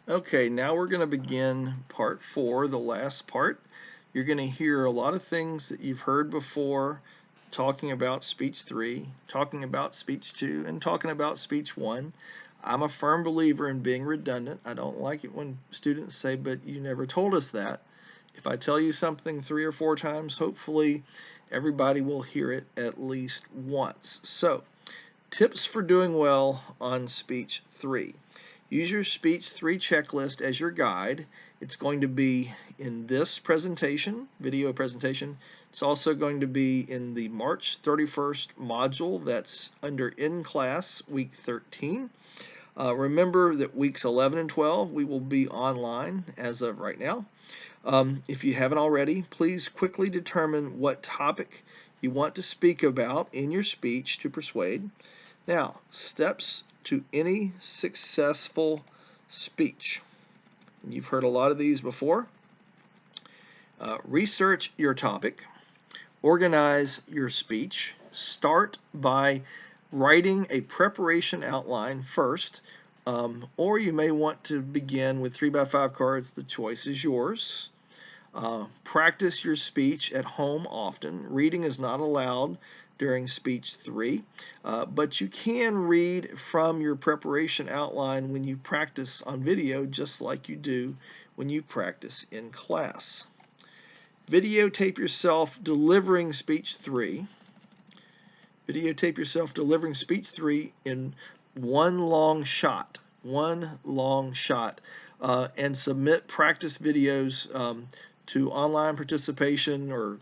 Okay, now we're going to begin part 4, the last part. You're going to hear a lot of things that you've heard before, talking about speech 3, talking about speech 2, and talking about speech 1. I'm a firm believer in being redundant. I don't like it when students say, but you never told us that. If I tell you something 3 or 4 times, hopefully everybody will hear it at least once. So, tips for doing well on speech 3. Use your speech 3 checklist as your guide. It's going to be in this presentation, video presentation. It's also going to be in the March 31st module that's under in class week 13. Remember that weeks 11 and 12 we will be online as of right now. If you haven't already, please quickly determine what topic you want to speak about in your speech to persuade. Now, steps to any successful speech. You've heard a lot of these before. Research your topic. Organize your speech. Start by writing a preparation outline first, or you may want to begin with 3x5 cards. The choice is yours. Practice your speech at home often. Reading is not allowed during speech 3, but you can read from your preparation outline when you practice on video, just like you do when you practice in class. Videotape yourself delivering speech 3. Videotape yourself delivering speech 3 in one long shot, and submit practice videos to online participation or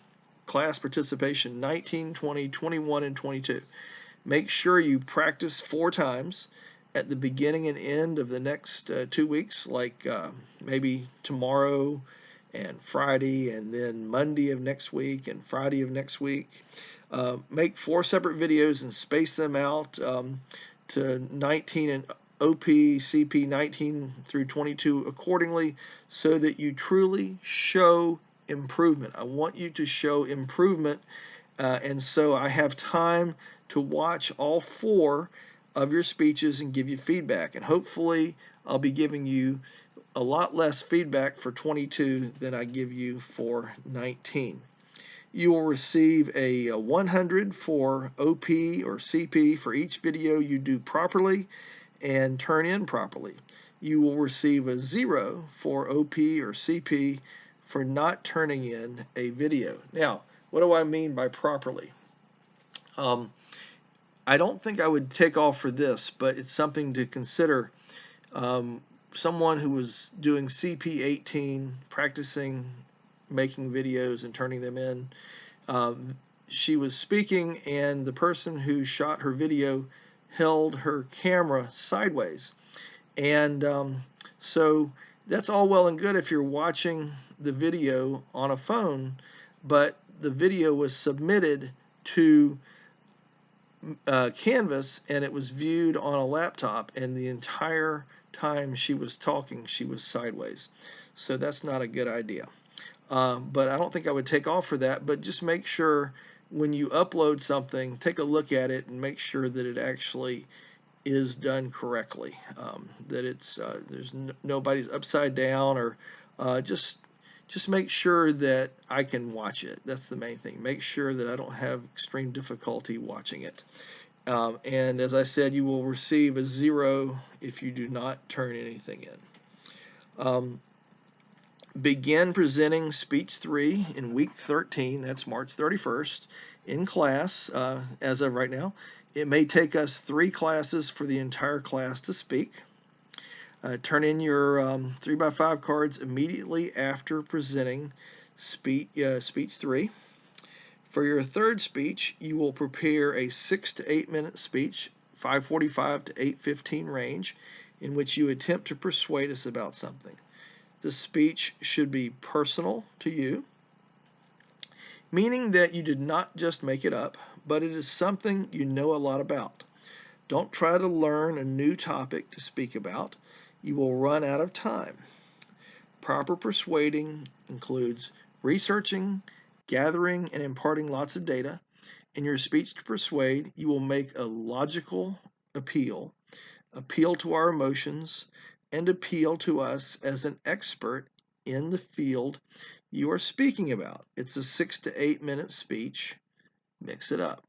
class participation 19, 20, 21, and 22. Make sure you practice 4 times at the beginning and end of the next 2 weeks, like maybe tomorrow and Friday, and then Monday of next week and Friday of next week. Make 4 separate videos and space them out to 19 and OP, CP 19 through 22 accordingly, so that you truly show improvement. I want you to show improvement, and so I have time to watch all 4 of your speeches and give you feedback. And hopefully I'll be giving you a lot less feedback for 22 than I give you for 19. You will receive a 100 for OP or CP for each video you do properly and turn in properly. You will receive a 0 for OP or CP for not turning in a video. Now, what do I mean by properly? I don't think I would take off for this, but it's something to consider. Someone who was doing CP 18, practicing making videos and turning them in, she was speaking, and the person who shot her video held her camera sideways. And so that's all well and good if you're watching the video on a phone, but the video was submitted to Canvas, and it was viewed on a laptop, and the entire time she was talking, she was sideways. So that's not a good idea. But I don't think I would take off for that, but just make sure when you upload something, take a look at it and make sure that it actually is done correctly, that it's nobody's upside down, or just make sure that I can watch it. That's the main thing. Make sure that I don't have extreme difficulty watching it. And as I said, you will receive a 0 if you do not turn anything in. Begin presenting speech 3 in week 13. That's March 31st in class as of right now. It may take us 3 classes for the entire class to speak. Turn in your 3x5 cards immediately after presenting speech 3. For your third speech, you will prepare a 6 to 8 minute speech, 5:45 to 8:15 range, in which you attempt to persuade us about something. The speech should be personal to you, meaning that you did not just make it up, but it is something you know a lot about. Don't try to learn a new topic to speak about. You will run out of time. Proper persuading includes researching, gathering, and imparting lots of data. In your speech to persuade, you will make a logical appeal to our emotions, and appeal to us as an expert in the field you are speaking about. It's a 6 to 8 minute speech. Mix it up.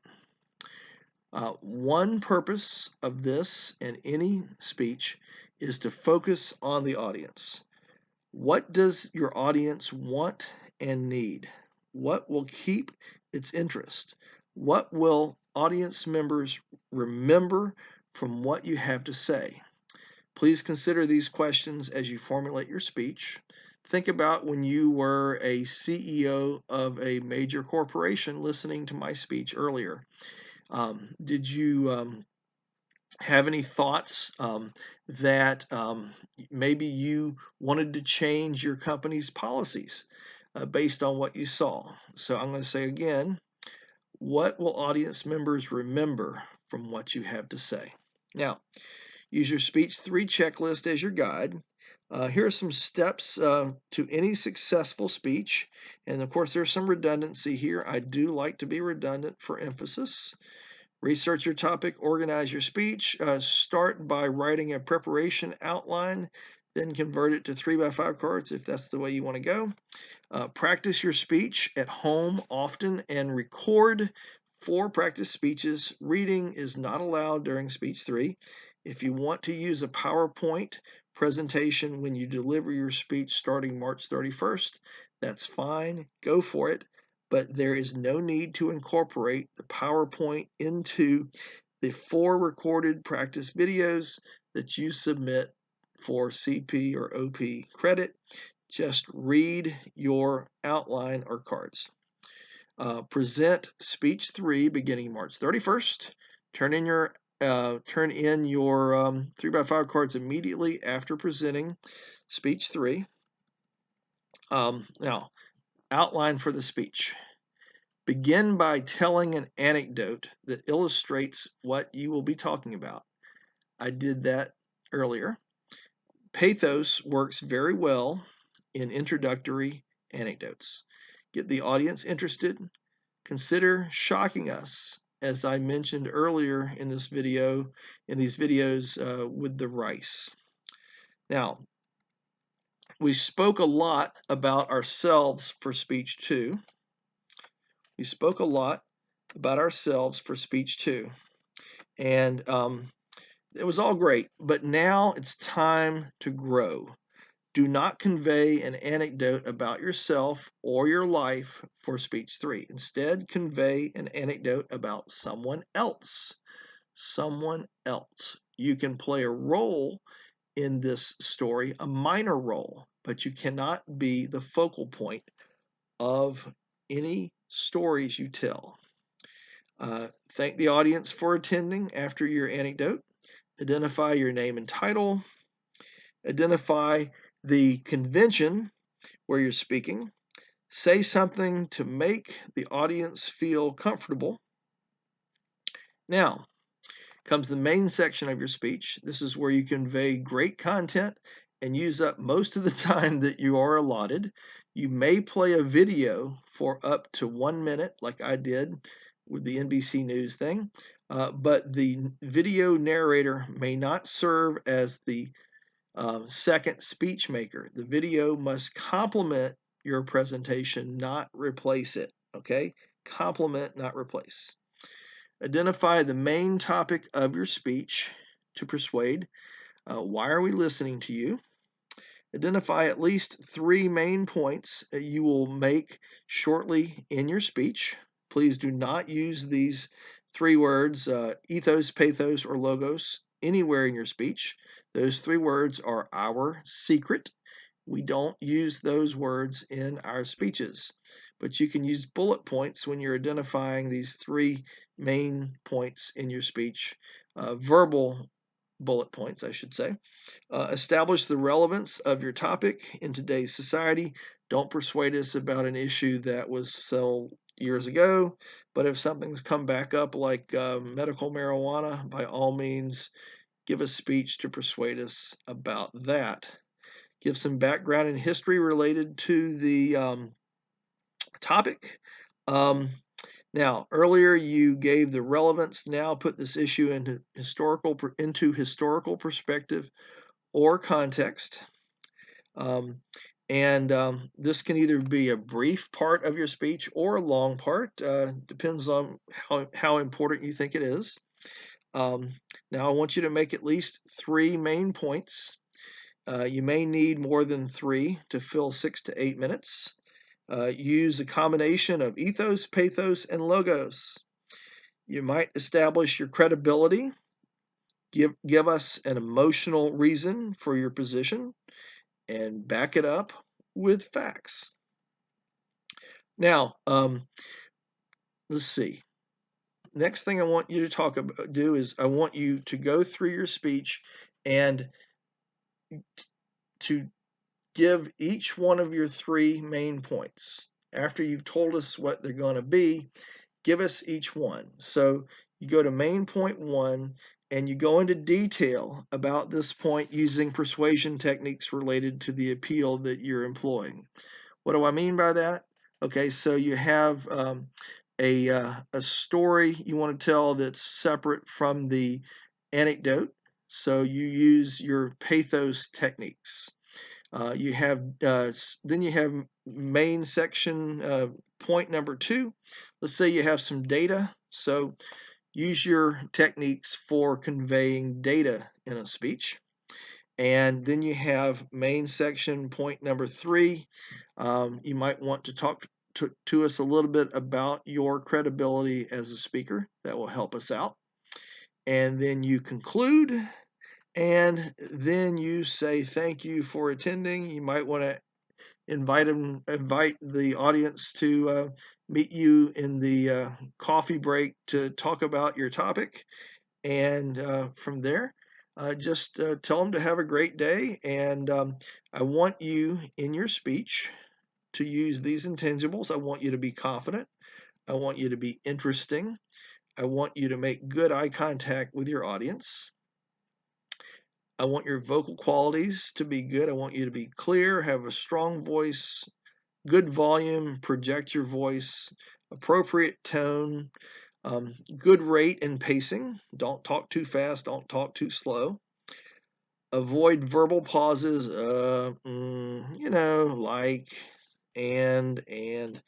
One purpose of this and any speech is to focus on the audience. What does your audience want and need? What will keep its interest? What will audience members remember from what you have to say? Please consider these questions as you formulate your speech. Think about when you were a CEO of a major corporation listening to my speech earlier. Did you have any thoughts that maybe you wanted to change your company's policies based on what you saw? So I'm going to say again, what will audience members remember from what you have to say? Now, use your Speech 3 checklist as your guide. Here are some steps to any successful speech. And of course, there's some redundancy here. I do like to be redundant for emphasis. Research your topic, organize your speech. Start by writing a preparation outline, then convert it to 3x5 cards if that's the way you want to go. Practice your speech at home often and record 4 practice speeches. Reading is not allowed during speech 3. If you want to use a PowerPoint presentation when you deliver your speech starting March 31st, that's fine. Go for it. But there is no need to incorporate the PowerPoint into the 4 recorded practice videos that you submit for CP or OP credit. Just read your outline or cards. Present speech 3 beginning March 31st. Turn in your 3x5 cards immediately after presenting speech 3. Now, outline for the speech. Begin by telling an anecdote that illustrates what you will be talking about. I did that earlier. Pathos works very well in introductory anecdotes. Get the audience interested. Consider shocking us, as I mentioned earlier in this video, in these videos with the rice. Now, we spoke a lot about ourselves for speech 2. We spoke a lot about ourselves for speech 2. And it was all great, but now it's time to grow. Do not convey an anecdote about yourself or your life for speech 3. Instead, convey an anecdote about someone else. Someone else. You can play a role in this story, a minor role, but you cannot be the focal point of any stories you tell. Thank the audience for attending after your anecdote. Identify your name and title. Identify the convention where you're speaking. Say something to make the audience feel comfortable. Now comes the main section of your speech. This is where you convey great content and use up most of the time that you are allotted. You may play a video for up to 1 minute, like I did with the NBC News thing, but the video narrator may not serve as the second speech maker. The video must complement your presentation, not replace it. Okay? Complement, not replace. Identify the main topic of your speech to persuade. Why are we listening to you? Identify at least 3 main points that you will make shortly in your speech. Please do not use these 3 words, ethos, pathos, or logos, anywhere in your speech. Those 3 words are our secret. We don't use those words in our speeches, but you can use bullet points when you're identifying these 3 main points in your speech, verbal bullet points, I should say. Establish the relevance of your topic in today's society. Don't persuade us about an issue that was settled years ago, but if something's come back up like medical marijuana, by all means, give a speech to persuade us about that. Give some background and history related to the topic. Now, earlier you gave the relevance. Now put this issue into historical perspective or context. This can either be a brief part of your speech or a long part, depends on how important you think it is. Now, I want you to make at least 3 main points. You may need more than 3 to fill 6 to 8 minutes. Use a combination of ethos, pathos, and logos. You might establish your credibility. Give us an emotional reason for your position and back it up with facts. Now, let's see. Next thing I want you to do is I want you to go through your speech and to give each one of your 3 main points. After you've told us what they're going to be, give us each one. So you go to main point 1 and you go into detail about this point using persuasion techniques related to the appeal that you're employing. What do I mean by that? Okay, so you have a story you want to tell that's separate from the anecdote. So you use your pathos techniques. Then you have main section point number 2. Let's say you have some data. So use your techniques for conveying data in a speech. And then you have main section point number 3. You might want to talk to us a little bit about your credibility as a speaker. That will help us out. And then you conclude, and then you say thank you for attending. You might want to invite the audience to meet you in the coffee break to talk about your topic. And from there, just tell them to have a great day. And I want you in your speech to use these intangibles. I want you to be confident. I want you to be interesting. I want you to make good eye contact with your audience. I want your vocal qualities to be good. I want you to be clear, have a strong voice, good volume, project your voice, appropriate tone, good rate and pacing. Don't talk too fast, don't talk too slow. Avoid verbal pauses, like, and.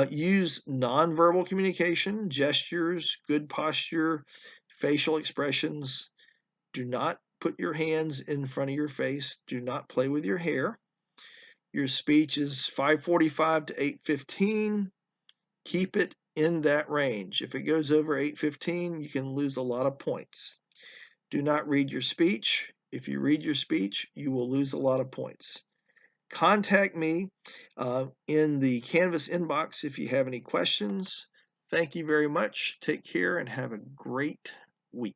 Use nonverbal communication, gestures, good posture, facial expressions. Do not put your hands in front of your face. Do not play with your hair. Your speech is 5:45 to 8:15. Keep it in that range. If it goes over 8:15, you can lose a lot of points. Do not read your speech. If you read your speech, you will lose a lot of points. Contact me in the Canvas inbox if you have any questions. Thank you very much. Take care and have a great week.